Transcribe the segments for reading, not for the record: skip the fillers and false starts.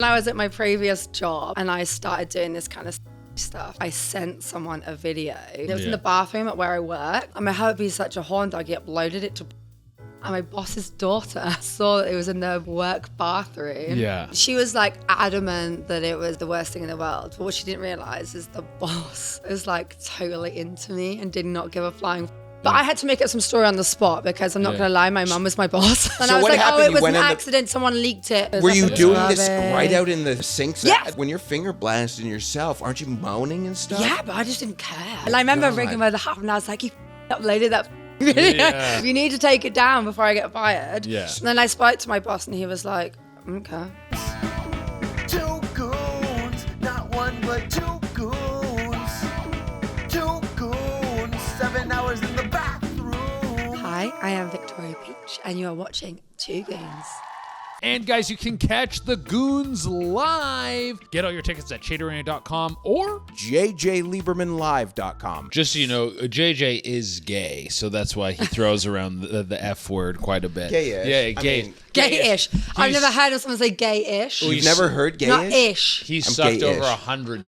When I was at my previous job and I started doing this kind of stuff, I sent someone a video. It was in the bathroom at where I work, and my hubby's such a horn dog, he uploaded it to, and my boss's daughter saw that it was in the work bathroom. Yeah. She was like adamant that it was the worst thing in the world, but what she didn't realize is the boss was like totally into me and did not give a flying. But I had to make up some story on the spot because I'm not going to lie, my mum was my boss. And So I was what like, happened? oh, it You was went an in the- accident, someone leaked it. Were you doing this rubbish. right out in the sinks? Yeah. When you're finger blasting yourself, aren't you moaning and stuff? Yeah, but I just didn't care. And I remember ringing my half and I was like, you uploaded that video. Yeah. You need to take it down before I get fired. Yeah. And then I spoke to my boss and he was like, okay. Two goons, not one but two goons. 2 goons, 7 hours in the bathroom. Hi, I am Victoria Peach and you are watching Two Goons. And guys, you can catch the Goons live. Get all your tickets at shaderarena.com or JJLiebermanLive.com. just so you know, JJ is gay, so that's why he throws around the F word quite a bit. Gayish. Yeah, I gay. mean, Gay-ish. I've never heard of someone say gay-ish. You've never heard gayish? Not ish. He I'm sucked gay-ish. over 100.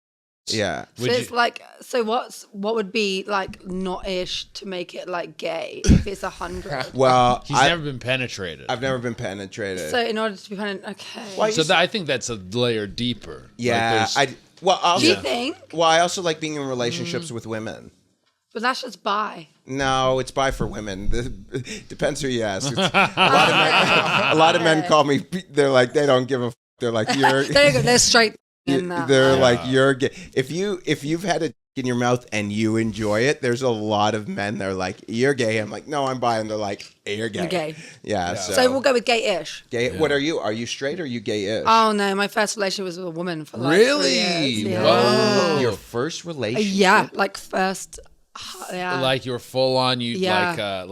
Yeah. So Would it's you- like, so what would be like not ish to make it like gay if it's 100? Well, He's never been penetrated. I've never been penetrated. So in order to be kind of, okay. Why So I think that's a layer deeper. yeah. Like Do you think? Well, I also like being in relationships with women. But that's just bi. No, it's bi for women. Depends who you ask. It's, a lot of men call me. They're like they don't give a. They're like you're. They're straight in that. They're like you're gay. If you've had a in your mouth and you enjoy it, there's a lot of men that are like you're gay. I'm like no, I'm bi, and they're like you're gay. You're gay. Yeah. So we'll go with gay-ish. Gay. What are you? Are you straight or are you gay-ish? Oh no, my first relationship was with a woman for like Really? 3 years. Yeah. Whoa. Your first relationship? Yeah, like first. Yeah. Like you were full on. You Yeah.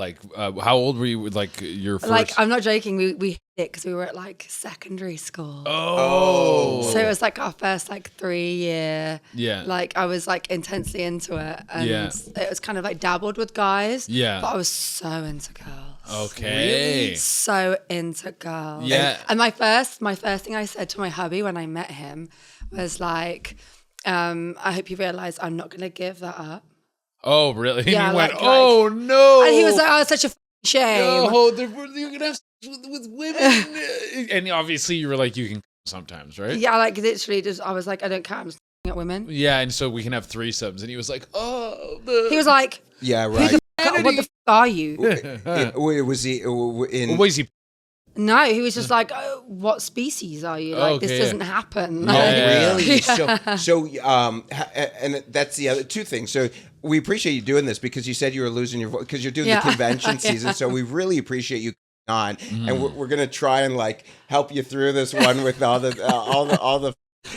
how old were you with like your first? Like I'm not joking. We hit it because we were at like secondary school. oh. So it was like our first like 3 year. Yeah. Like I was like intensely into it, and Yeah. it was kind of like dabbled with guys. Yeah. But I was so into girls. Okay. So into girls. Yeah. And my first thing I said to my hubby when I met him was like, I hope you realize I'm not gonna give that up. Oh, really? And Yeah, you went, like- oh no. And he was like, oh, it's such a shame. no, you're gonna have sex with women. And obviously, you were like, you can sometimes, right? Yeah, like literally just, I was like, I don't care, I'm just at women. Yeah, and so we can have threesomes. And he was like, oh, He was like, Yeah. Right. what the f*** are you? Was he in? was he? No, he was just like, oh, what species are you? Like, Okay, this doesn't happen. Oh, Yeah. really? Yeah. And that's the other two things. So we appreciate you doing this because you said you were losing your voice because you're doing Yeah. the convention season. So we really appreciate you on, and we're gonna try and like help you through this one with all the.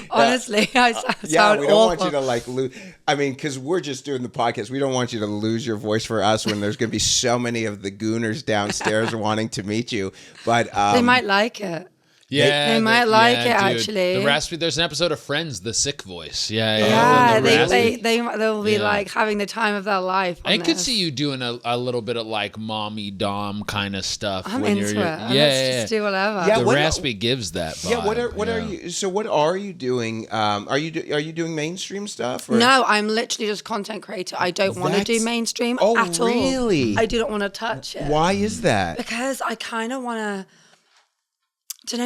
Honestly, I sound Yeah, we don't awful. want you to like lose. I mean, because we're just doing the podcast. We don't want you to lose your voice for us when there's going to be so many of the gooners downstairs wanting to meet you. But They might like it. Yeah, They might like it, dude. actually. The raspy. There's an episode of Friends, The Sick Voice. Yeah, Yeah, the raspy. they'll be Yeah. like having the time of their life. I on could this. see you doing a little bit of like mommy dom kind of stuff. I'm when into you're, it. Yeah, Let's just do whatever. Yeah, The what- raspy gives that vibe. yeah. What are you? So what are you doing? Are you doing mainstream stuff? Or? No, I'm literally just content creator. I don't want to do That's- mainstream Oh, at all. really? I do not want to touch it. Why is that? Because I kind of want to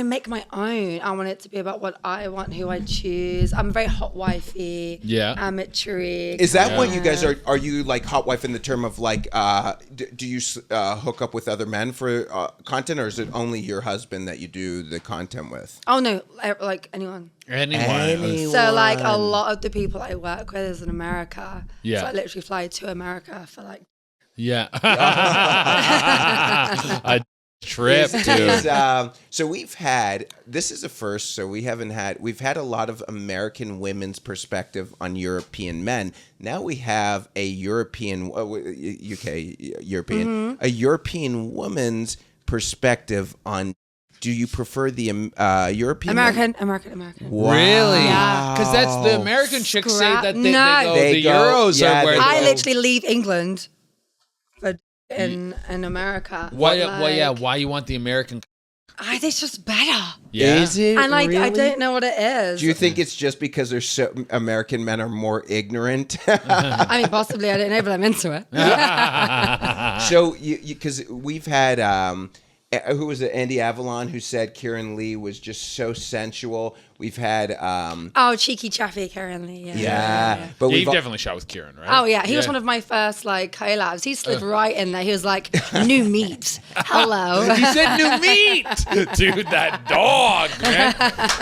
make my own. I want it to be about what I want, who I choose. I'm very hot wifey. Yeah. Amateur. Is that what you guys are? Are you like hot wife in the term of like? Do you hook up with other men for content, or is it only your husband that you do the content with? Oh no, like anyone. Anyone. So like a lot of the people I work with is in America. Yeah. So I literally fly to America for like. Yeah. A trip, dude. So we've had, this is a first, so we've had a lot of American women's perspective on European men. Now we have a European, European, a European woman's perspective on, do you prefer the European? American. Wow. Really? Yeah. Because that's the American chicks say that they No. go, They the go- Euros yeah, are where they I go. literally leave England for in America. Why? But, Why you want the American? I think it's just better. Yeah. Is it? And like, really? I don't know what it is. Do you think it's just because American men are more ignorant? I mean, possibly, I don't know, but I'm into it. So, because we've had, who was it? Andy Avalon, who said Kieran Lee was just so sensual. We've had, Oh, cheeky chaffy Karen Lee. Yeah. but Yeah, we've you've definitely shot with Kieran, right? Oh yeah, he was one of my first like collabs. He slid right in there. He was like, "New meat, hello." He said new meat, dude. That dog, man.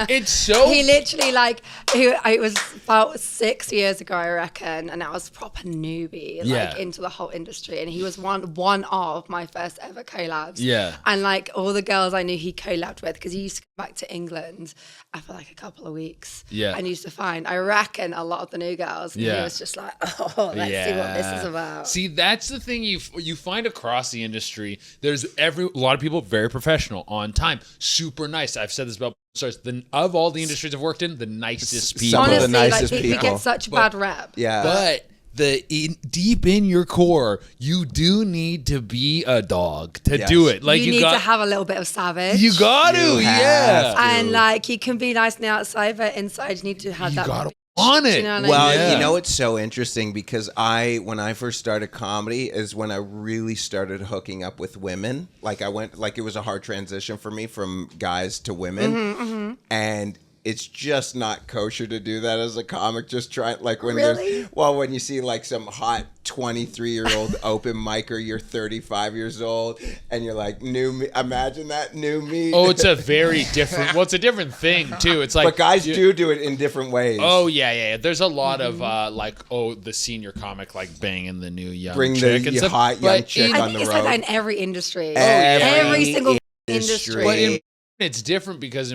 It's so. He literally like, it was about 6 years ago, I reckon, and I was proper newbie, like into the whole industry, and he was one of my first ever collabs. Yeah. And like all the girls I knew he collabed with, because he used to come back to England after like a couple of weeks. Yeah. And used to find, I reckon, a lot of the new girls. And he was just like, oh, let's see what this is about. See, that's the thing you find across the industry. There's a lot of people very professional, on time, super nice. I've said this about stars. Of all the industries I've worked in, the nicest people. Some of the Honestly, nicest like, he people. gets such a bad rep. Yeah. But deep in your core, you do need to be a dog to do it. Like you need to have a little bit of savage. You got to, You yeah. have to. And like, you can be nice on the outside, but inside you need to have that. gotta want it. You know what I Well, mean? Yeah. you know, it's so interesting because when I first started comedy is when I really started hooking up with women. Like it was a hard transition for me from guys to women. And it's just not kosher to do that as a comic. Just try like when when you see like some hot 23-year-old open micer, you're 35 years old, and you're like new me. Imagine that new me. Oh, it's a very different. Well, it's a different thing too. It's like, but guys do it in different ways. oh yeah. There's a lot of the senior comic like banging the new young Bring chick the and stuff. hot young But chick I on think the it's road. like that in every industry. Every single industry. industry. It's different because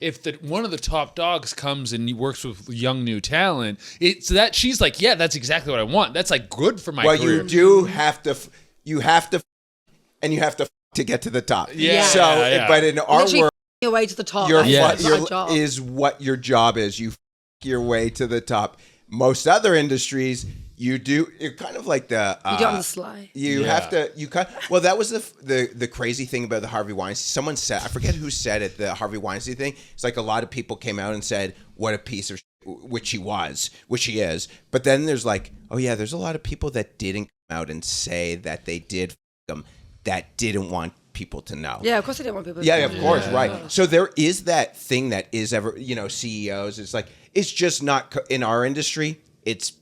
if one of the top dogs comes and he works with young new talent, it's that she's like, yeah, that's exactly what I want. That's like good for my career. You do have to, and you have to get to the top. Yeah. So, but in our Literally world, your way to the top. your That's our job. is what your job is. You your way to the top. Most other industries, you're kind of like the You do it on the sly. You have to. Well, that was the crazy thing about the Harvey Weinstein. Someone said, I forget who said it. The Harvey Weinstein thing. It's like a lot of people came out and said, "What a piece of," which he is. But then there's like, oh yeah, there's a lot of people that didn't come out and say that they did them, that didn't want people to know. Yeah, of course I didn't want people to Yeah, know. of course, right. So there is that thing that is ever, CEOs. It's like, it's just not in our industry. It's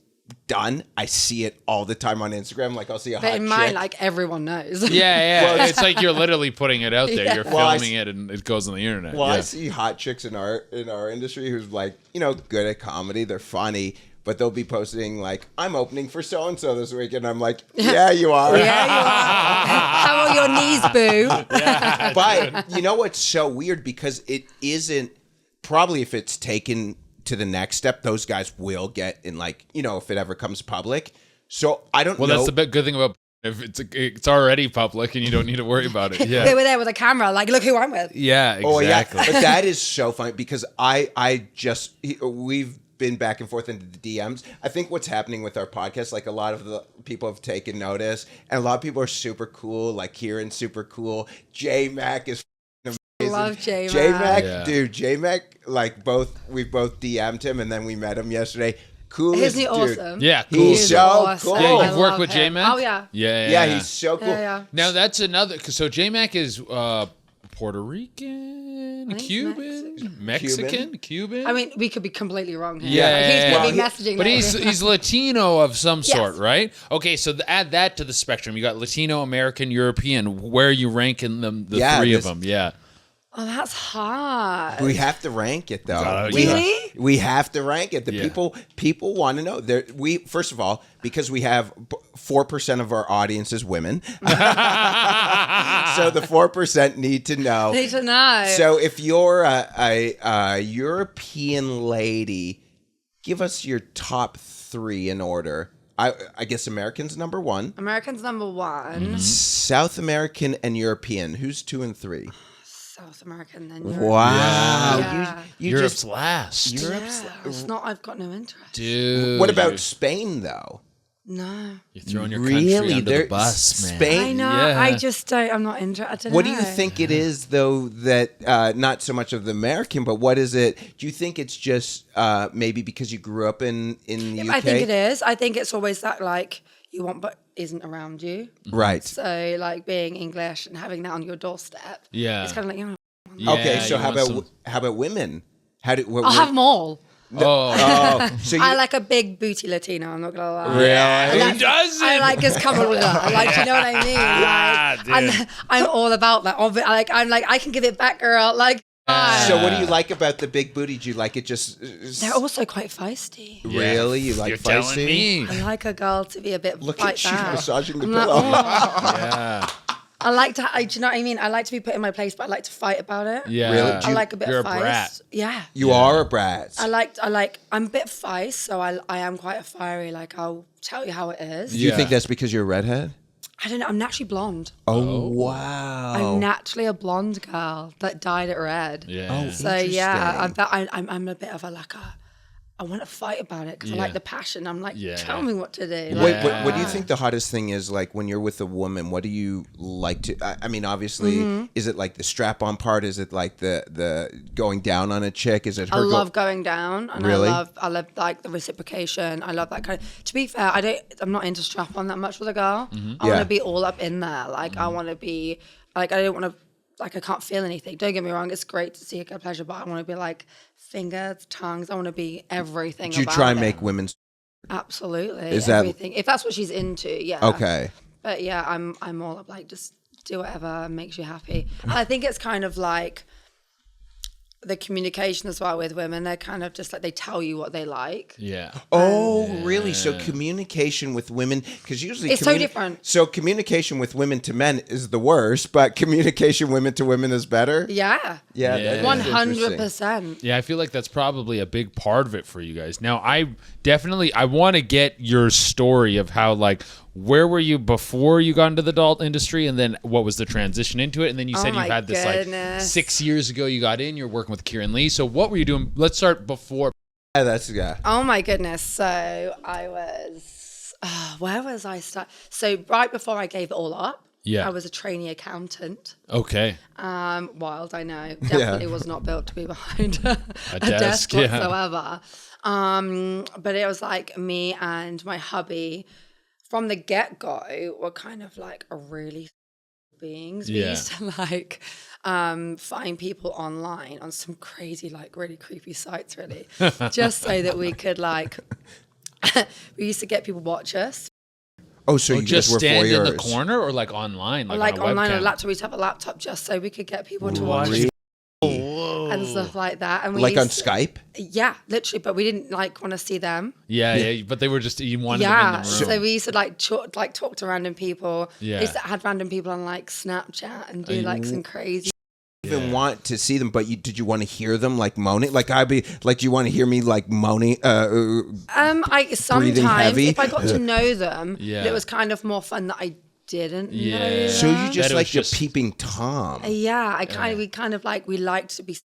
done. I see it all the time on Instagram. Like I'll see a But hot in mine, chick. like everyone knows. Yeah. It's like you're literally putting it out there. Yeah. You're Well, filming it and it goes on the internet. Well, yeah. I see hot chicks in our industry who's like, good at comedy. They're funny, but they'll be posting like, I'm opening for so and so this week, and I'm like, yeah, you are. Yeah, you are. How are your knees, boo? But you know what's so weird, because it isn't, probably if it's taken to the next step, those guys will get in, like, if it ever comes public. So I don't know. Well, that's the good thing about if it's already public and you don't need to worry about it. Yeah. They were there with a camera, like, look who I'm with. Yeah, exactly. Oh yeah, but that is so funny because we've been back and forth into the DMs. I think what's happening with our podcast, like a lot of the people have taken notice, and a lot of people are super cool. Like Kieran's super cool. J Mac is amazing. Love J-Mac. J-Mac, Yeah. dude, J-Mac, like we both DM'd him, and then we met him yesterday. Coolest Isn't he dude. awesome? Yeah, cool. He's so cool. Yeah, I you've worked love with him. J-Mac? Oh, yeah. Yeah. Yeah, he's so cool. Yeah. Now that's another. So J-Mac is Puerto Rican, I think Cuban, Cuban. I mean, we could be completely wrong here. Yeah, Like, he's yeah, going to yeah. be messaging But later. he's Latino of some sort, Yes. right? Okay, so add that to the spectrum. You got Latino, American, European. Where are you ranking them? The three of them, yeah. Oh, that's hard. We have to rank it though. Really? We have to rank it. The Yeah. people want to know. We first of all, because we have 4% of our audience is women, so the 4% need to know. Need to know. So if you're a European lady, give us your top 3 in order. I guess American's number 1. American's number 1. Mm-hmm. South American and European. Who's 2 and 3? South American, then Europe. Wow. Yeah. You Europe's just last. Yeah, it's not, I've got no interest. Dude. What about Spain though? No. You're throwing your country under the bus, man. Spain? I know. Yeah. I just don't. I'm not interested. What do you think it is, though, that not so much of the American, but what is it? Do you think it's just maybe because you grew up in the UK? I think it is. I think it's always that like you want but isn't around you. Right. So like being English and having that on your doorstep. Yeah. It's kind of like, Yeah, Okay, so you how want about some- how about women? I'll have them all. Oh, So you, I like a big booty Latino. I'm not gonna lie. Really? who doesn't? I like his camarula. Like, you know what I mean? Like, I'm all about that. I'm like, I can give it back, girl. Like, so what do you like about the big booty? Do you like it just they're also quite feisty. really? You like You're feisty? telling me. I like a girl to be a bit Look like at you that. massaging the I'm like, pillow. oh. Yeah. I like to. Do you know what I mean? I like to be put in my place, but I like to fight about it. Yeah. Really? I like a bit You're of a feist. brat. Yeah. You are a brat. I'm a bit feist, so I am quite a fiery. Like, I'll tell you how it is. Do you Yeah. think that's because you're a redhead? I don't know. I'm naturally blonde. Oh, wow. I'm naturally a blonde girl that dyed it red. Yeah. Oh, So yeah, interesting. I'm a bit of I want to fight about it because I Yeah. like the passion. I'm like, Yeah. tell me what to do. Wait, Like, what do you think the hottest thing is? Like when you're with a woman, what do you like to? I mean, obviously, is it like the strap-on part? Is it like the going down on a chick? Is it her? I love going down, and Really? I love like the reciprocation. I love that kind of. To be fair, I'm not into strap on that much with a girl. I Yeah. want to be all up in there. Like I want to be like I don't want to. Like I can't feel anything. Don't get me wrong. It's great to see a good pleasure, but I want to be like fingers, tongues. I want to be everything. Do you about try and it. make women? Absolutely. Is that- everything? If that's what she's into, yeah. Okay. But yeah, I'm all up like just do whatever makes you happy. I think it's kind of like the communication as well with women. They're kind of just like they tell you what they like. Yeah. Oh, really? So communication with women, because usually It's so different. So communication with women to men is the worst, but communication women to women is better. Yeah. Yeah, Yeah. that is 100%. Yeah, I feel like that's probably a big part of it for you guys. Now, I want to get your story of how, like, where were you before you got into the adult industry, and then what was the transition into it? And then you said you my had this, like, goodness. 6 years ago you got in, you're working with Kieran Lee. So what were you doing? Let's start before. Yeah, that's yeah. Oh my goodness. So I was, where was I? So right before I gave it all up, Yeah. I was a trainee accountant. Okay. Wild, I know. Definitely was not built to be behind a desk, desk yeah. whatsoever. But it was like me and my hubby from the get-go were kind of like a really beings. We Yeah. used to like find people online on some crazy, like really creepy sites, really, just so that we could like, we used to get people watch us. Oh, so you Just guys were stand in the voyeurs. corner or like online? Like on a online on a webcam? laptop, we'd have a laptop just so we could get people to watch Really? and stuff like that. And we Like on used to- Skype? Yeah, literally, but we didn't like want to see them. Yeah, but they were just, you wanted them Yeah, in the room. so we used to like talk to random people. Yeah. We used to have random people on like Snapchat and do like some crazy. Even want to see them, but did you want to hear them like moaning? Like I'd be like, do you want to hear me like moaning? I sometimes heavy? if I got to know them, Yeah. it was kind of more fun that I didn't know. Yeah. So you them. just That it like was the just- peeping Tom. Yeah, we liked to be,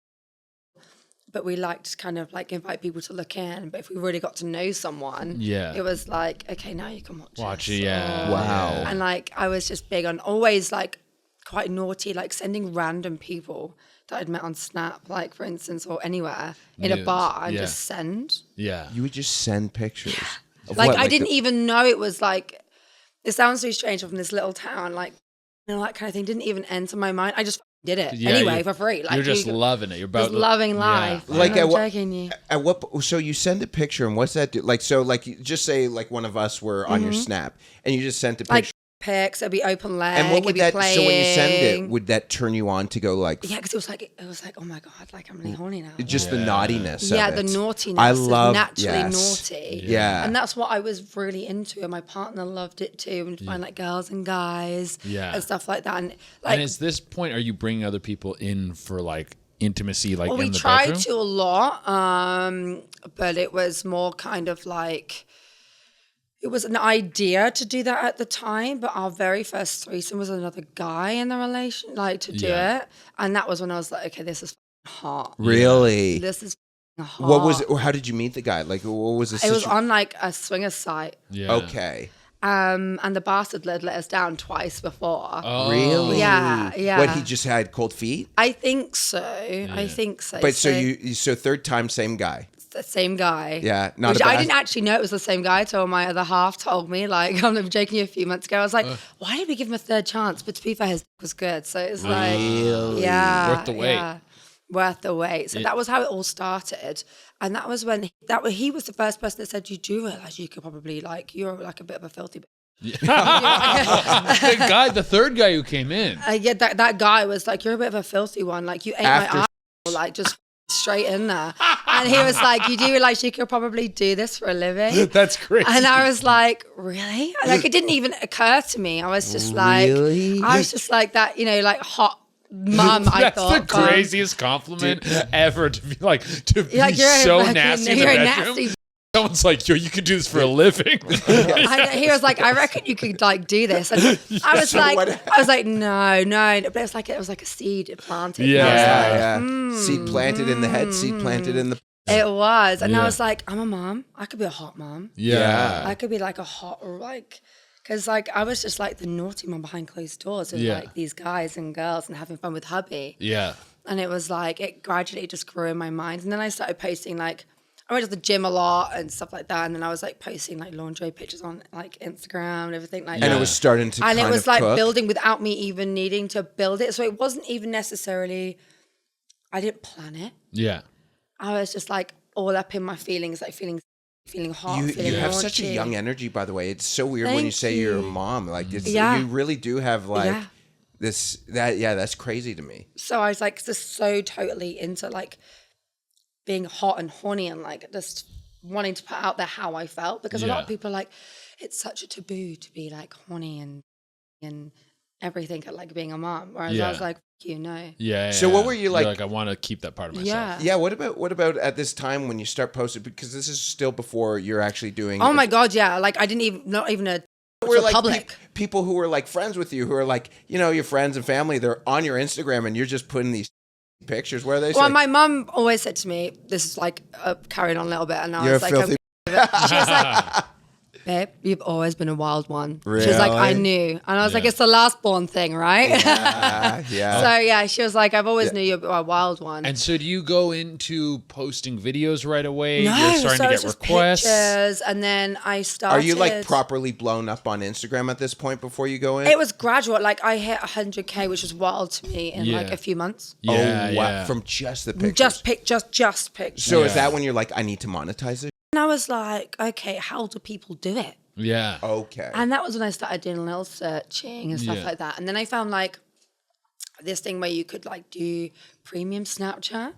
but we liked to kind of like invite people to look in. But if we really got to know someone, Yeah. it was like, okay, now you can watch it, yeah. Or- Wow. And like I was just big on always like quite naughty, like sending random people that I'd met on Snap, like for instance, or anywhere in a Nudes, bar and yeah. just send. Yeah. You would just send pictures. Of Like what, I didn't the- even know it was like, it sounds so strange from this little town, like, you know, that kind of thing didn't even enter my mind. I just did it Yeah, anyway you- for free. Like You're just you- loving it. You're about just loving life. Yeah. Like I'm at what- joking you. At what? So you send a picture, and what's that do? Like so, like you just say like one of us were on your Snap, and you just sent a Like picture. pics, it'd be open leg. And what would it'd that? be So when you send it, playing. would that turn you on to go like? Yeah, because it was like, oh my god, like I'm really horny now. Just the naughtiness. Yeah, of the it. naughtiness. I is love naturally yes. naughty. Yeah. and that's what I was really into, and my partner loved it too. And find like girls and guys, Yeah. and stuff like that. And like, And at this point, are you bringing other people in for like intimacy, like well, in we the tried bedroom? to a lot, but it was more kind of like. It was an idea to do that at the time, but our very first threesome was another guy in the relation, like to do Yeah. it, and that was when I was like, okay, this is hot. Really? This is hot. What was it? Or how did you meet the guy? Like, what was the It was on like a swinger site. Yeah. Okay. And the bastard let us down twice before. Oh. Really? Yeah. What, he just had cold feet? I think so. I think so. But so third time, same guy. The same guy. Yeah, not Which a bad- I didn't actually know it was the same guy till my other half told me. Like, I'm joking you a few months ago. I was like, why did we give him a third chance? But to be fair, his was good. So it's like, yeah. Worth the wait. Yeah, worth the wait. So that was how it all started. And that was when he was the first person that said, you do realize you could probably, like, you're like a bit of a filthy bitch. The third guy who came in. Yeah, that guy was like, you're a bit of a filthy one. Like, you ate After- my eye, like, just straight in there. And he was like, you do realize you could probably do this for a living? That's crazy. And I was like, really? Like, it didn't even occur to me. I was just like, that, like hot mum, I That's thought. the craziest compliment ever to be like, to be Like, you're so a fucking, nasty in the you're a bedroom. nasty. Someone's like, yo, you could do this for a living. And he was like, I reckon you could like do this. And I was like, no. But it was like a seed planted. Yeah. Yeah. Seed planted in the head, seed planted in the... It was. And Yeah. I was like, I'm a mom. I could be a hot mom. Yeah. I could be like a hot, like, because like I was just like the naughty mom behind closed doors with like these guys and girls and having fun with hubby. Yeah. And it was like, it gradually just grew in my mind. And then I started posting like, I went to the gym a lot and stuff like that. And then I was like posting like lingerie pictures on like Instagram and everything like that. And it was starting to And kind it was of like cook. building without me even needing to build it. So it wasn't even necessarily, I didn't plan it. Yeah. I was just like all up in my feelings, like feeling hot, feeling You have such a raunchy. young energy, by the way. It's so weird when you Thank say you're a mom. Like, it's, Yeah. you really do have like Yeah. that's crazy to me. So I was like just so totally into like being hot and horny and like just wanting to put out there how I felt, because a lot of people are like, it's such a taboo to be like horny and everything at like being a mom. Whereas I was like, no. Yeah. So what were you You're like- I want to keep that part of myself. Yeah. Yeah, what about at this time when you start posting, because this is still before you're actually doing Oh my God, yeah. Like I didn't even, not even a were like public. people who were like friends with you, who are like, your friends and family, they're on your Instagram and you're just putting these pictures. Where are they? Well, my mum always said to me, this is like carrying on a little bit, and I You're was a like, filthy... she was like, babe, you've always been a wild one. She was like, I Really? knew. And I was like, it's the last born thing, right? yeah. So yeah, she was like, I've always knew you were a wild one. And so do you go into posting videos right away? No, You're starting so to it was get just requests? pictures, and then I started. Are you like properly blown up on Instagram at this point before you go in? It was gradual. Like I hit 100K, which was wild to me in like a few months. Yeah, oh, wow. yeah. From just the pictures. Just pictures. So is that when you're like, I need to monetize it? And I was like, okay, how do people do it? Yeah. Okay. And that was when I started doing a little searching and stuff Yeah. like that. And then I found like this thing where you could like do premium Snapchat.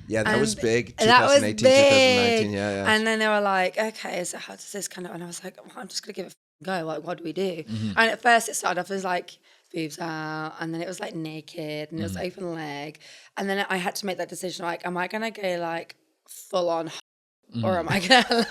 Yeah, that was And big. that was 2018, big. 2019. Yeah. And then they were like, okay, so how does this kind of, and I was like, well, I'm just going to give it a go. Like, what do we do? And at first it started off as like boobs out, and then it was like naked, and it was open leg. And then I had to make that decision, like, am I going to go like full on or am I gonna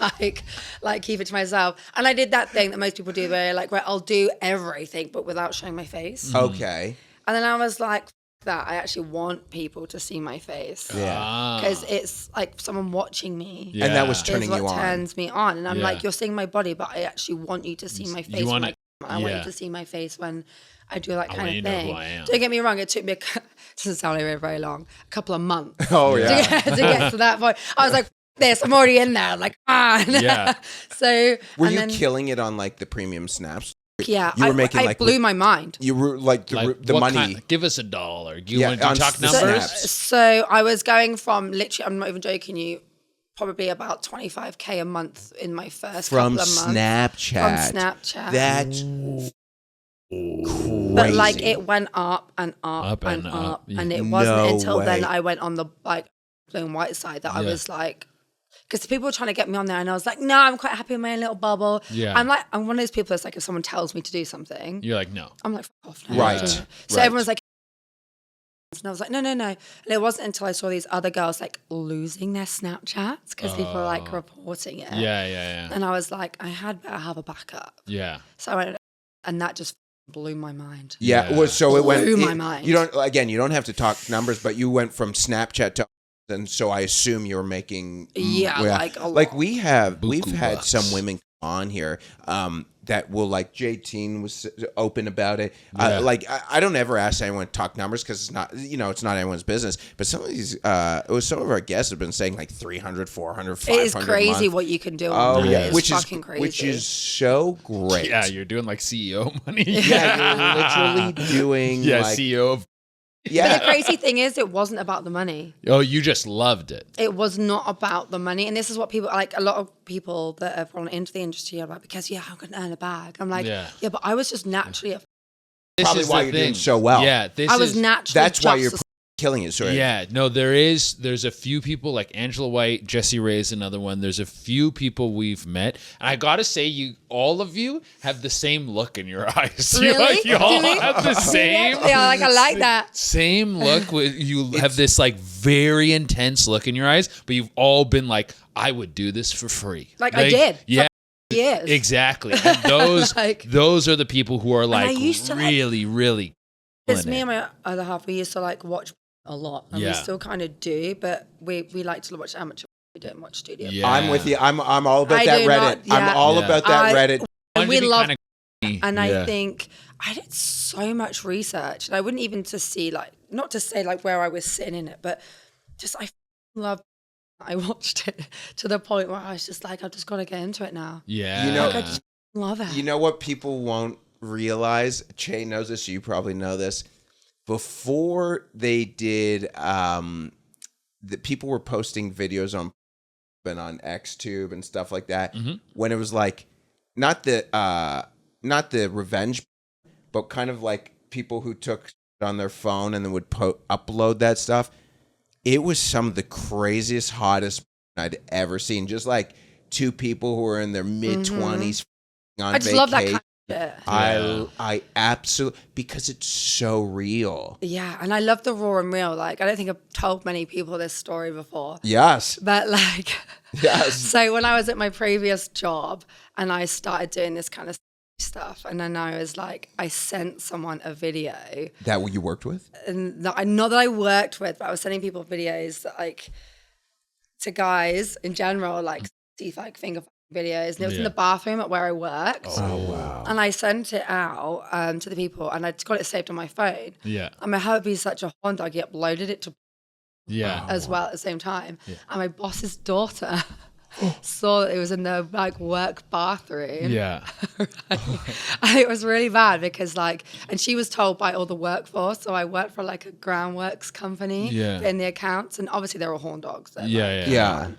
like keep it to myself? And I did that thing that most people do, where like, right, I'll do everything but without showing my face. Okay. And then I was like, F that, I actually want people to see my face. Yeah. Because it's like someone watching me. Yeah. And that was Is turning what you on. turns me on. And I'm Yeah. like, you're seeing my body, but I actually want you to see my face. want when it- I want yeah. you to see my face when I do that I kind want of you to know thing. who I am. Don't get me wrong, it took me doesn't sound like very long, a couple of months Oh, yeah. to get to that point. I was like, this, I'm already in there. I'm like, Yeah. So Were and you then, killing it on like the premium snaps? Yeah, You were making, I like, blew my mind. You were like the What money. kind- give us $1. You Yeah, want to on talk the numbers? snaps. So I was going from literally, I'm not even joking you, probably about 25K a month in my first From couple of months. Snapchat. From Snapchat. That's But crazy. like it went up and up, Up and and up. up, yeah. And it wasn't No until then way. that I went on the like blue and white side that I Yeah. was like, because people were trying to get me on there and I was like, no, I'm quite happy in my own little bubble. Yeah. I'm one of those people that's like, if someone tells me to do something, You're like, no. I'm like, fuck off. No, Right, I'm doing it. So right. everyone's like, and I was like, no. And it wasn't until I saw these other girls like losing their Snapchats because people were like reporting it. Yeah. And I was like, I had better have a backup. Yeah. So I went, and that just blew my mind. Yeah, Yeah. well, so it went. Blew my mind. You don't have to talk numbers, but you went from Snapchat to and so I assume you're making like a like lot. we've had bucks. some women on here that will, like, J-Teen was open about it. Yeah. Like I don't ever ask anyone to talk numbers because it's not, it's not anyone's business. But some of these some of our guests have been saying like 300, 400, 500 It is crazy a month. what you can do. Oh on yeah, that. which It's is fucking crazy. which is so great. Yeah, you're doing like CEO money. Yeah, you're literally doing Yeah, like CEO of. But yeah. the crazy thing is, it wasn't about the money. Oh, you just loved it. It was not about the money. And this is what people, like a lot of people that have gone into the industry are like, because I'm going to earn a bag. I'm like, Yeah. but I was just naturally, This Probably is why the you're thing. doing so well. Yeah, I was naturally That's why you're just killing it. Sorry. Yeah, no, there's a few people like Angela White, Jessie Ray's another one. There's a few people we've met, and I gotta say, all of you have the same look in your eyes. Really? You all Do we? have the same. Yeah, like I like that. Same look. You have this like very intense look in your eyes, but you've all been like, I would do this for free. Like I did. Yeah. Years. Exactly. And those Like- those are the people who are like used to, like- really It's killing me it. and my other half. We used to like watch a lot, and Yeah. we still kind of do, but we like to watch amateur. We don't watch studio. Yeah. I'm with you. I'm all about I that do Reddit. not- yeah. I'm all Yeah. about that I- Reddit. And we love. Kinda, And yeah. I think I did so much research, and I wouldn't even to see like, not to say like where I was sitting in it, but just I loved. I watched it to the point where I was just like, I've just got to get into it now. Yeah. You know- Like I just love it. You know what people won't realize? Che knows this. You probably know this. Before they did, the people were posting videos on XTube and stuff like that. Mhm. When it was like not the revenge, but kind of like people who took on their phone and then would upload that stuff. It was some of the craziest, hottest I'd ever seen. Just like two people who were in their mid-20s on I just vacation. love that kind of shit. I absolutely, because it's so real. Yeah, and I love the raw and real. Like, I don't think I've told many people this story before, Yes. but like, Yes. so when I was at my previous job and I started doing this kind of stuff, and then I was like, I sent someone a video, That what you worked with? and not that I worked with, but I was sending people videos that like to guys in general, like see like finger videos, and it was in Yeah. the bathroom at where I worked. Oh, wow. And I sent it out to the people, and I got it saved on my phone. Yeah. And my hubby's such a horn dog, he uploaded it to Yeah. as well at the same time. And my boss's daughter saw that it was in the like work bathroom. Yeah. And it was really bad because like, and she was told by all the workforce. So I worked for like a groundworks company in the accounts, and obviously they were horn dogs. So, Yeah. Yeah.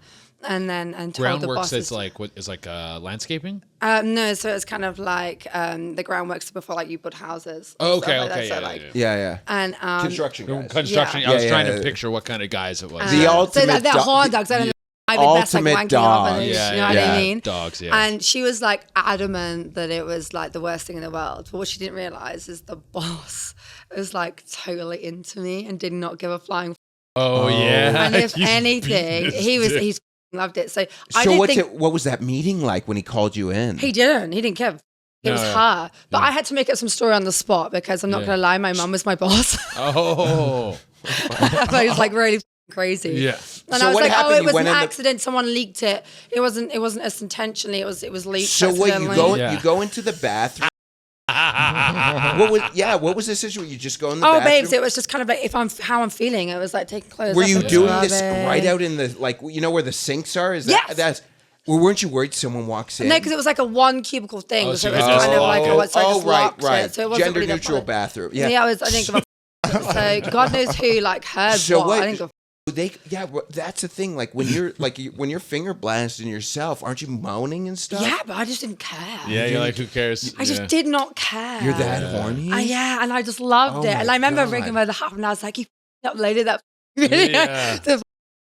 And then told the Groundworks. bosses. It's like what is like landscaping. No, so it's kind of like the groundworks before like you build houses. and Oh, stuff okay. like that. Okay. So, Yeah. like, Yeah. And Construction guys. Construction. Yeah. I was Yeah, trying yeah. to picture what kind of guys it was. The Yeah. ultimate so they're dog- horn dogs. I don't know. I would best like ultimate wanking off dog. and Yeah, you know what yeah. I mean? Dogs, yeah. And she was like adamant that it was like the worst thing in the world. But what she didn't realize is the boss was like totally into me and did not give a flying. Oh yeah. And if You anything, beast. he's loved it. So I So didn't think what was that meeting like when he called you in? he didn't give. It was No, her. But yeah. I had to make up some story on the spot because I'm not Yeah. going to lie, my mum was my boss. Oh. But it was like really crazy. Yeah. And So I was what like, happened? oh, it You was an went in the- accident. Someone leaked it. It wasn't us intentionally. It was leaked. So what, you accidentally. Yeah. you go into the bathroom. What was the situation? You just go in the Oh, bathroom? babes, it was just kind of like how I'm feeling. It was like taking clothes Were off you and doing scrubbing. this right out in the, like, you know where the sinks are? Is that Yes. that's? Well, weren't you worried someone walks in? No, because it was like a one cubicle thing. Oh, so so it you was could just kind of walk like, in. so I just locked right. it. So it wasn't Gender really that neutral fun. bathroom. Yeah, Yeah. I didn't give a So God knows who like heard So what. what- I didn't give That's the thing. Like when you're when you're finger blasting yourself, aren't you moaning and stuff? yeah, but I just didn't care. Yeah. You're like, who cares? I just did not care. You're that horny. Yeah, and I just loved Oh it. And my I remember God. ringing my other half, and I was like, "You uploaded that video. Yeah.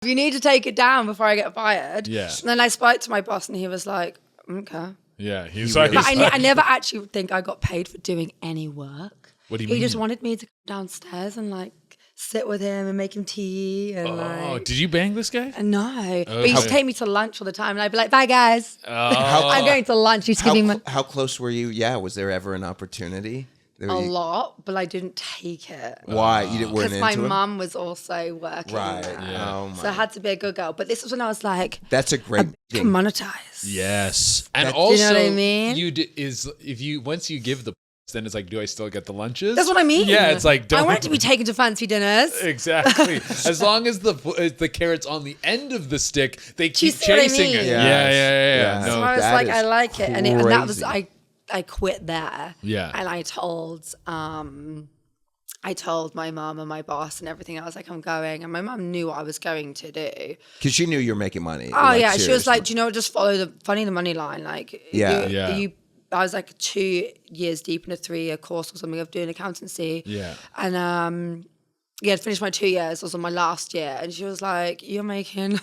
You need to take it down before I get fired." Yeah. And then I spoke to my boss, and he was like, "Okay." Yeah. He's You like. really- But he's like- I never actually think I got paid for doing any work. What do you He mean? just wanted me to come downstairs and like sit with him and make him tea and Oh, like. did you bang this guy? No, but he used to Okay. take me to lunch all the time, and I'd be like, "Bye, guys. Oh. I'm going to lunch." He's giving me. How close were you? Yeah, was there ever an opportunity a lot, but I didn't take it. Why? You weren't Because into my him? mum was also working. Right. there. Yeah. Oh, my. So I had to be a good girl. But this was when I was like, That's a great can thing. monetize. Yes. And That- also, you know what I mean? Once you give the, then it's like, do I still get the lunches? That's what I mean. Yeah, it's like, I want it to be taken to fancy dinners. Exactly. As long as the carrot's on the end of the stick, they keep see what I chasing mean? it. Yes. Yeah. Yes. No. So I was that like, is I like it. And that was, crazy. I quit there. Yeah. And I told my mum and my boss and everything. I was like, I'm going. And my mum knew what I was going to do. Because she knew you were making money. Oh, like, yeah. She was seriously. like, do you know what? Just follow the money line. Like, Yeah. Yeah. I was like 2 years deep in a 3-year course or something of doing accountancy. Yeah. And I'd finished my 2 years. I was on my last year. And she was like, you're making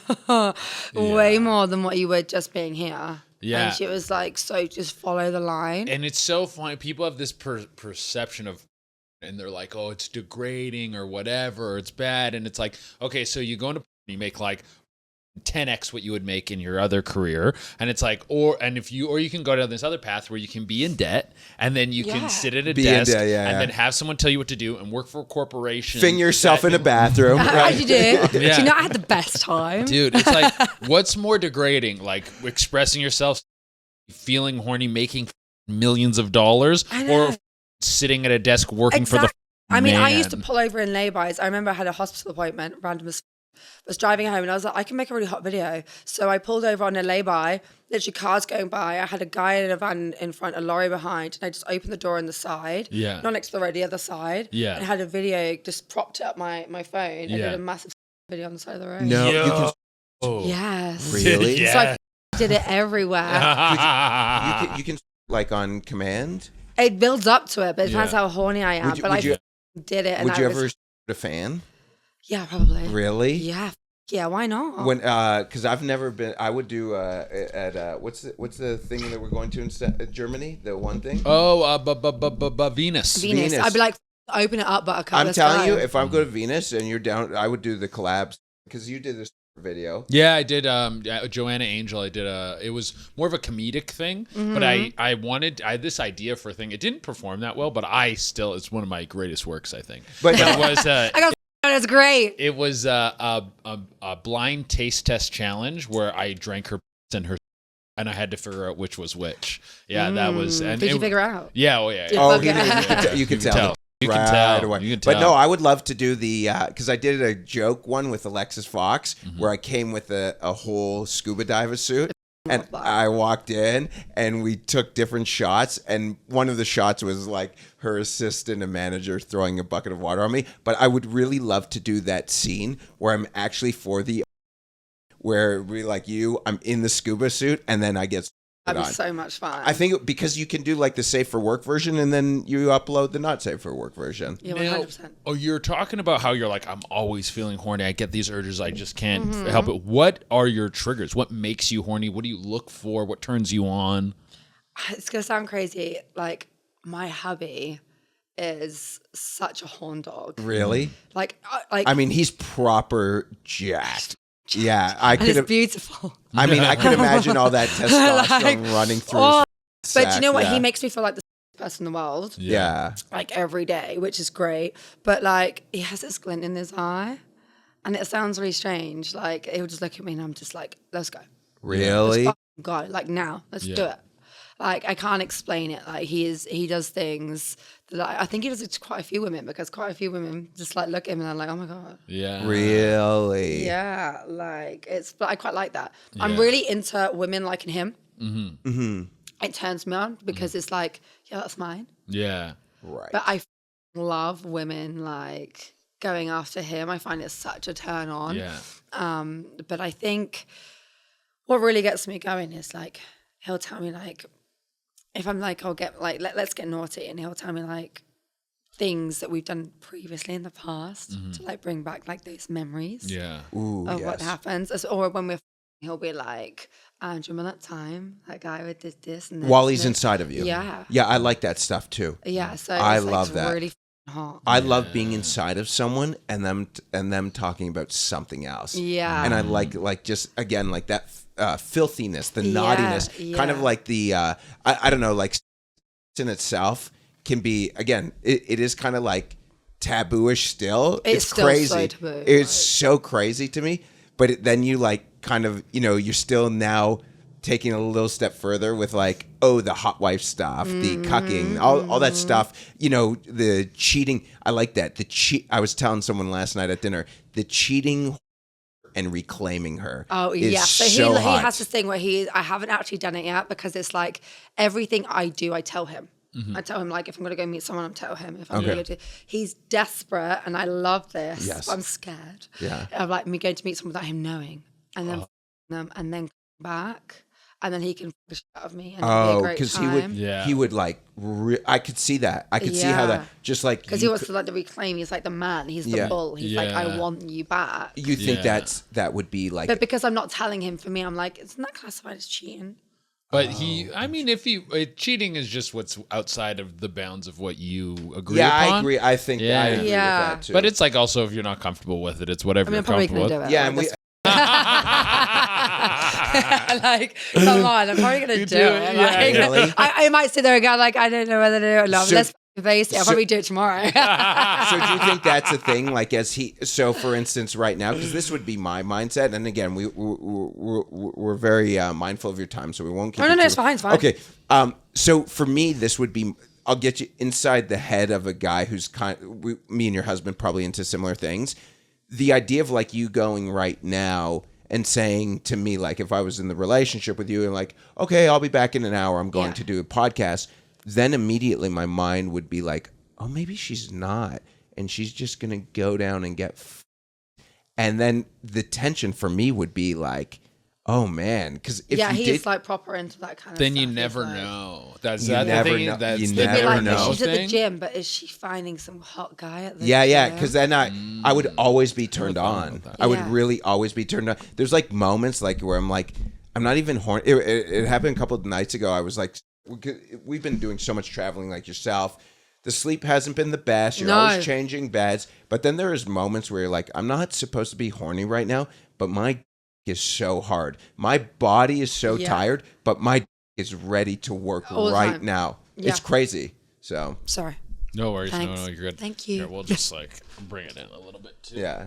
way more than what you were just being here. Yeah. And she was like, so just follow the line. And it's so funny. People have this perception of, and they're like, oh, it's degrading or whatever, or it's bad. And it's like, okay, so you go into, you make like 10x what you would make in your other career, and it's like, or you can go down this other path where you can be in debt, and then you can sit at a Be in desk, debt, yeah, and yeah. then have someone tell you what to do, and work for a corporation. Finger yourself in a bathroom. How'd you do? Yeah. Do you know I had the best time? Dude, it's like, what's more degrading? Like expressing yourself, feeling horny, making millions of dollars, I know. or sitting at a desk working for the I mean, I man. used to pull over in laybys. I remember I had a hospital appointment, random as was driving home, and I was like, I can make a really hot video. So I pulled over on a lay-by, literally cars going by. I had a guy in a van in front, a lorry behind, and I just opened the door on the side. Yeah. Not next to the road, the other side. Yeah. And had a video, just propped up my phone, and Yeah. did a massive video on the side of the road. No, you can. Oh. Yes. Really? So I Yeah. did it everywhere. You can like on command. It builds up to it, but it depends Yeah. how horny I am. Would you- but would I you- did it. And Would you I ever was, a fan? Yeah, probably. Really? Yeah. Yeah, why not? When because I've never been. I would do at what's the thing that we're going to in Germany? The one thing. Oh, Venus. Venus. I'd be like, open it up, Buttercup. I'm let's telling go. you, if I'm going to Venus and you're down, I would do the collabs because you did this video. Yeah, I did. Joanna Angel. I did it was more of a comedic thing, but I had this idea for a thing. It didn't perform that well, but it's one of my greatest works, I think. But It was. I got that's great. It was a blind taste test challenge where I drank her and her, and I had to figure out which was which. Yeah, that was. And Did you figure out? Yeah. Oh yeah. Did- oh, Okay. you can tell. You can Right tell. away. You can But no, tell. I would love to do the because I did a joke one with Alexis Fox where I came with a whole scuba diver suit. And I walked in and we took different shots. And one of the shots was like her assistant and manager throwing a bucket of water on me. But I would really love to do that scene where I'm actually where we like I'm in the scuba suit and then I get That'd be on. so much fun. I think because you can do like the safe for work version and then you upload the not safe for work version. Yeah, Now, 100%. you're talking about how you're like, I'm always feeling horny. I get these urges. I just can't Mm-hmm. help it. What are your triggers? What makes you horny? What do you look for? What turns you on? It's going to sound crazy. Like, my hubby is such a horn dog. Really? Like, I mean, he's proper jacked. Yeah, I and could it's have. beautiful. I mean, I could imagine all that testosterone Like, running through. oh, his But you know what? sack, He yeah. makes me feel like the person in the world. Yeah. Like, every day, which is great. But, like, he has this glint in his eye. And it sounds really strange. Like, he'll just look at me and I'm just like, let's go. Really? Let's fucking go. Like, now. Let's do it. Like, I can't explain it. Like, he does things that I think he does it to quite a few women because quite a few women just like look at him and they're like, oh my God. Yeah. Really? Yeah. Like, but I quite like that. Yeah. I'm really into women liking him. Mm-hmm. Mm-hmm. It turns me on because it's like, yeah, that's mine. Yeah. Right. But I love women like going after him. I find it such a turn on. Yeah. But I think what really gets me going is like, he'll tell me like, if I'm like, I'll get like, let's get naughty. And he'll tell me like things that we've done previously in the past to like bring back like those memories Yeah. Ooh, of yes. what happens. Or when he'll be like, do you remember that time that guy with this and this? While and he's this? inside of you. Yeah. Yeah, I like that stuff too. Yeah. So I it's, like, love it's that. really hot. I love being inside of someone and them talking about something else. Yeah. And I like just again like that filthiness, the naughtiness, kind of yeah. like the I don't know, like in itself can be, again, it is kind of like tabooish still. It's still crazy. so taboo. It's so crazy to me. But then you like kind of, you're still now taking a little step further with like, the hot wife stuff, the cucking, all that stuff, the cheating. I like that. I was telling someone last night at dinner, the cheating and reclaiming her. Oh, is yeah. So so he hot. has this thing where I haven't actually done it yet because it's like everything I do, I tell him. I tell him, like, if I'm going to go meet someone, I'm tell him. If I'm going to go he's desperate, and I love this. Yes. But I'm scared Yeah. of, like, me going to meet someone without him knowing. And then them, and then come back. And then he can f the shit out of me. And it'll be a great because time. he would like, I could see that. I could see how that, just like. Because he wants to, like, the reclaim. He's like the man. He's the bull. He's like, I want you back. You think that would be like. But because I'm not telling him, for me, I'm like, isn't that classified as cheating? But cheating is just what's outside of the bounds of what you agree Yeah, upon. I agree. I think I agree with that too. But it's like also if you're not comfortable with it, it's whatever I'm you're probably comfortable going to with. do it. Yeah, like, and like, come on, I'm probably going to do it. Like, really? I might sit there and go, like, I don't know whether to do it or not. So- Let's face it, I'll probably do it tomorrow. So do you think that's a thing? Like, so for instance, right now, because this would be my mindset, and again, we're very mindful of your time, so we won't keep. No, it's fine, it's fine. Okay, so for me, this would be. I'll get you inside the head of a guy who's me and your husband probably into similar things. The idea of like you going right now and saying to me, like, if I was in the relationship with you and like, okay, I'll be back in an hour, I'm going to do a podcast. Then immediately my mind would be like, oh, maybe she's not. And she's just going to go down and get and then the tension for me would be like, oh, man. Because if he's like proper into that kind of then stuff. you never He's like, know. That's You that never thing. know. That's You the He'd be never like, know. she's at the thing. gym, but is she finding some hot guy at the Yeah, gym? because then I would always be turned on. I would Yeah. really always be turned on. There's like moments like where I'm like, I'm not even horny. It happened a couple of nights ago. I was like, we've been doing so much traveling like yourself. The sleep hasn't been the best. You're always changing beds. But then there is moments where you're like, I'm not supposed to be horny right now, but my is so hard. My body is so tired, but my is ready to work right now. Yeah. It's crazy. So Sorry. No worries. Thanks. No, you're good. Thank you. Here, we'll just like bring it in a little bit too. yeah.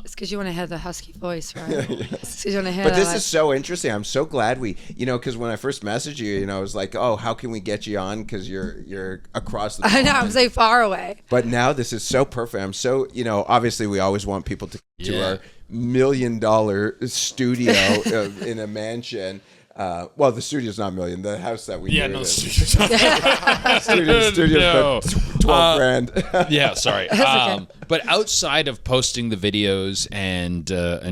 It's because you want to hear the husky voice, right? It's 'cause you want to hear But this like, is so interesting. I'm so glad because when I first messaged you, I was like, oh, how can we get you on? Because you're across the I know, I'm pond. so far away. But now this is so perfect. I'm so, obviously we always want people to our $1 million studio in a mansion. Well, the studio's not $1 million. The house that we Yeah, do no, is- studio's studio's about 12 grand. yeah, sorry. But outside of posting the videos and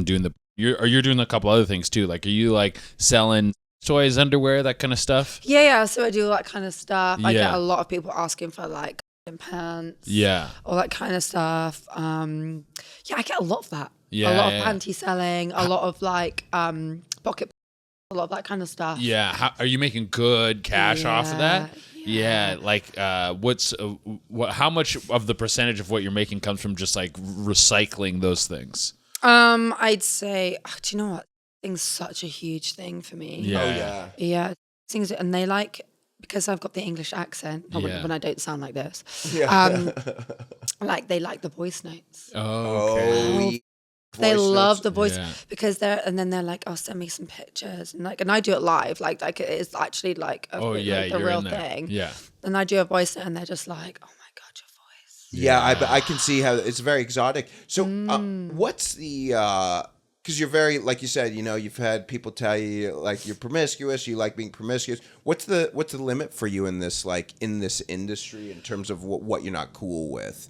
doing you're doing a couple other things too. Like, are you like selling toys, underwear, that kind of stuff? Yeah. So I do all that kind of stuff. I Yeah. get a lot of people asking for like pants. Yeah. All that kind of stuff. Yeah, I get a lot of that. Yeah, A lot of yeah. panty selling. A lot of like pocket. A lot of that kind of stuff. Yeah. Are you making good cash off of that? Yeah. Like, how much of the percentage of what you're making comes from just like recycling those things? I'd say, do you know what? Thing's such a huge thing for me. Yeah. Oh, yeah. Yeah. Things, and they like, because I've got the English accent, probably Yeah. when I don't sound like this. Yeah. Like they like the voice notes. Oh, okay. They Voice love notes. the voice Yeah. because and then they're like, oh, send me some pictures, and I do it live, like it is actually like the you're real in there. thing. Yeah. And I do a voice note, and they're just like, oh my god, your voice. Yeah, I can see how it's very exotic. So, what's the? Because you're very, like you said, you've had people tell you like you're promiscuous, you like being promiscuous. What's the limit for you in this industry in terms of what you're not cool with?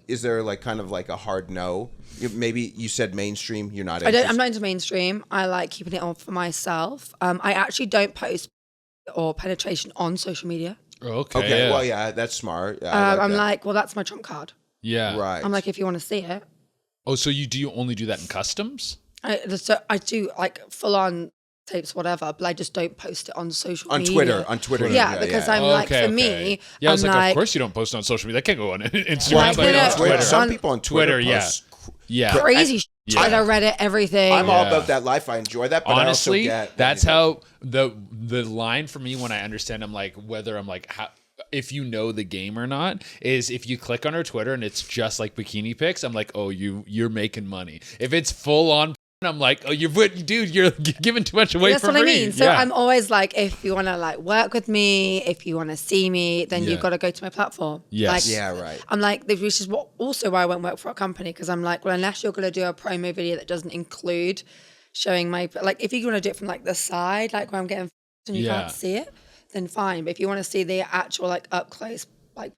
Is there like kind of like a hard no? Maybe you said mainstream. You're not. I'm not into mainstream. I like keeping it on for myself. I actually don't post or penetration on social media. Okay. Okay. Yeah. Well, yeah, that's smart. Yeah, I'm that. like, well, that's my trump card. Yeah. Right. I'm like, if you want to see it, Oh, so do you only do that in customs? I do like full on tapes, whatever, but I just don't post it on social on media. Twitter. On Twitter. Yeah, because I'm like, for me, Yeah, I was I'm like, of course you don't post on social media. That can't go on Instagram. Like, but no, on no, Twitter. Some on people on Twitter Twitter, yeah. post Yeah. crazy shit. I read it, everything. I'm all about that life. I enjoy that, but honestly, I also get that's how the line for me when I understand whether I'm like how if you know the game or not is if you click on her Twitter and it's just like bikini pics, I'm like, oh, you're making money. If it's full on, I'm like, oh, you're giving too much away. That's for what free. I mean. So I'm always like, if you want to like work with me, if you want to see me, then you've got to go to my platform. Yes. Like, right. I'm like, which is also why I won't work for a company, because I'm like, well, unless you're going to do a promo video that doesn't include showing my, like, if you want to do it from like the side, like where I'm getting and you can't see it, then fine. But if you want to see the actual like up close, like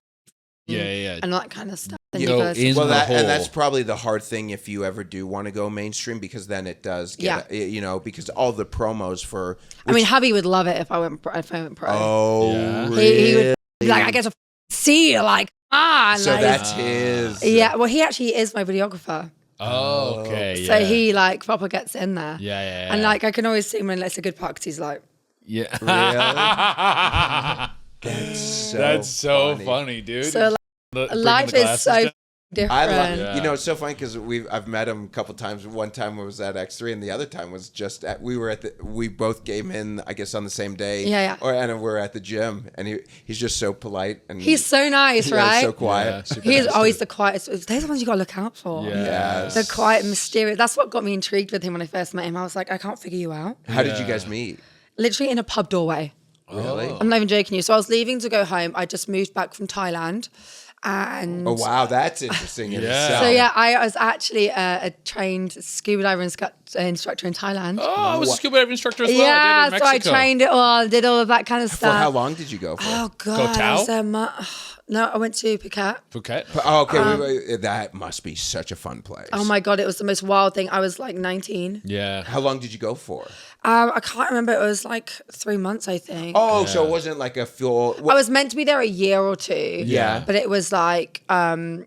and that kind of stuff, then and that's probably the hard thing if you ever do want to go mainstream, because then it does get because all the promos for I mean, hubby would love it if I went pro. Oh, he would be like, I get to see you, like, so like, that's his. Yeah, well, he actually is my videographer. Oh, okay. So he like proper gets in there. Yeah. And like I can always see when it's a good part, because he's like, yeah. Really? That's so funny, dude. So like, life is so different. I love you know, it's so funny because I've met him a couple times. One time was at X3 and the other time was just we both came in, I guess, on the same day. And we're at the gym, and he's just so polite and he's so nice, right? So quiet. Yeah, he's always the quietest. Those are the ones you got to look out for. Yes. The quiet, mysterious. That's what got me intrigued with him when I first met him. I was like, I can't figure you out. How did you guys meet? Literally in a pub doorway. Really? I'm not even joking you. So I was leaving to go home. I just moved back from Thailand. And oh wow, that's interesting in itself. So yeah, I was actually a trained scuba diver instructor in Thailand. Oh, I was a scuba diver instructor as well. Yeah, I did in Mexico. So I trained it all, did all of that kind of stuff. For how long did you go for? Oh god, no, I went to Phuket. Oh, okay, that must be such a fun place. Oh my god, it was the most wild thing. I was like 19. Yeah. How long did you go for? I can't remember. It was like 3 months, I think. Oh, so it wasn't like a full. I was meant to be there a year or two. Yeah. But it was like I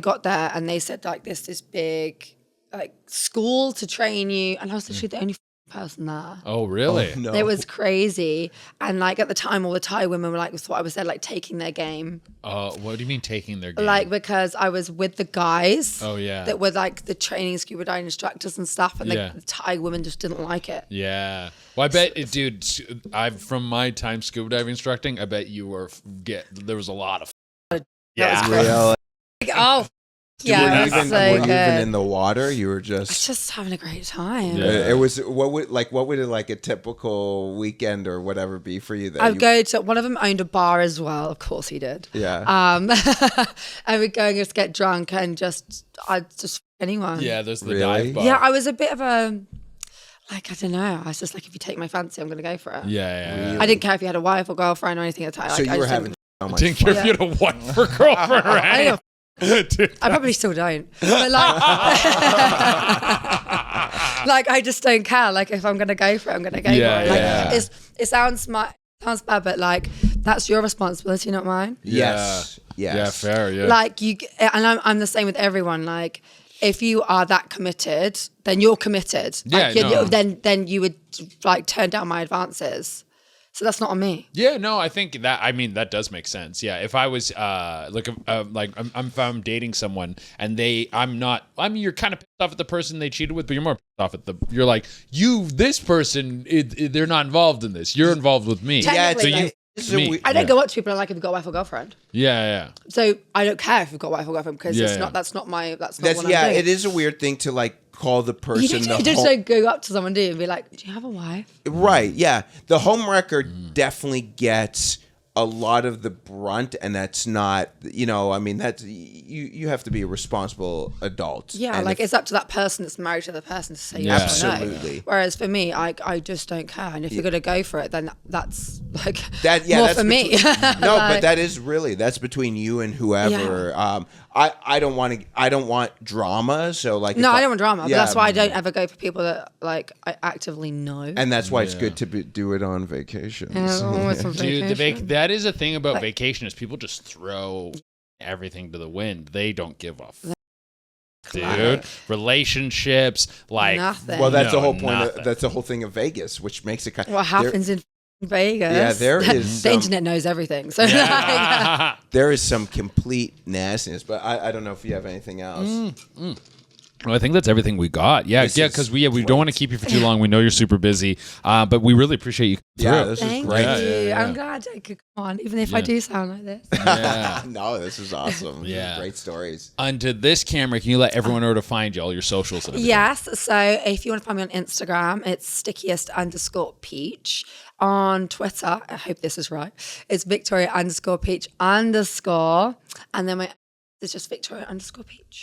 got there and they said like this big like school to train you, and I was literally the only person there. Oh really? Oh, no. It was crazy, and like at the time, all the Thai women were like thought I was there like taking their game. What do you mean taking their game? Like because I was with the guys. Oh yeah. That were like the training scuba diving instructors and stuff, and the Thai women just didn't like it. Yeah. Well, I bet, dude. From my time scuba diving instructing, I bet you there was a lot of. Yeah. Really? Like, oh. Yeah, were you even in the water? You were just having a great time. Yeah. It was what would it like a typical weekend or whatever be for you? I'd go to one of them owned a bar as well. Of course he did. Yeah. I would go and just get drunk and I'd just anyone. Yeah, there's the dive bar. Yeah, I was a bit of a like I don't know. I was just like, if you take my fancy, I'm gonna go for it. Yeah. Really? I didn't care if you had a wife or girlfriend or anything at the time. So like, you were having. I didn't care if you had a wife or girlfriend or anything. Dude, I probably still don't, but like, like I just don't care. Like if I'm gonna go for it, I'm gonna go for it. Like it sounds bad, but like that's your responsibility, not mine. Yes. Yeah, fair. Yeah. Like and I'm the same with everyone. Like if you are that committed, then you're committed. Like, then you would like turn down my advances. So that's not on me. Yeah, no, I think that does make sense. Yeah, if I was if I'm dating someone and you're kind of pissed off at the person they cheated with, but you're more pissed off at this person, they're not involved in this. You're involved with me. Yeah, so I don't go up to people and like if you've got a wife or girlfriend. Yeah. So I don't care if you've got a wife or girlfriend because that's not what I'm doing. It is a weird thing to like call the person. You just don't go up to someone, do you, and be like, "Do you have a wife?" Right. Yeah. The home record definitely gets a lot of the brunt, and that's not. I mean, that's you have to be a responsible adult. Yeah, and like it's up to that person that's married to the person to say yes or no. Absolutely. Whereas for me, I just don't care, and if you're gonna go for it, then that's like more for me. No, but that's between you and whoever. Yeah. I don't want drama. So like, no, I don't want drama. But that's why I don't ever go for people that like I actively know. And that's why it's good to do it on vacations. Dude, that is a thing about vacation is people just throw everything to the wind. They don't give a dude. Relationships, like nothing. Well, that's the whole point. That's the whole thing of Vegas, which makes it kind of what happens in Vegas. Yeah, there is the internet knows everything. So there is some complete nastiness. But I don't know if you have anything else. Well, I think that's everything we got. Yeah, because we don't want to keep you for too long. We know you're super busy, but we really appreciate you. Yeah, this is Thank great. you. I'm glad I could come on, even if I do sound like this. Yeah. No, this is awesome. Yeah. Great stories. Onto this camera, can you let everyone know where to find you, all your socials? And everything? Yes. So if you want to find me on Instagram, it's stickiest_peach. On Twitter, I hope this is right, it's Victoria_peach_. And then it's just Victoria_peach.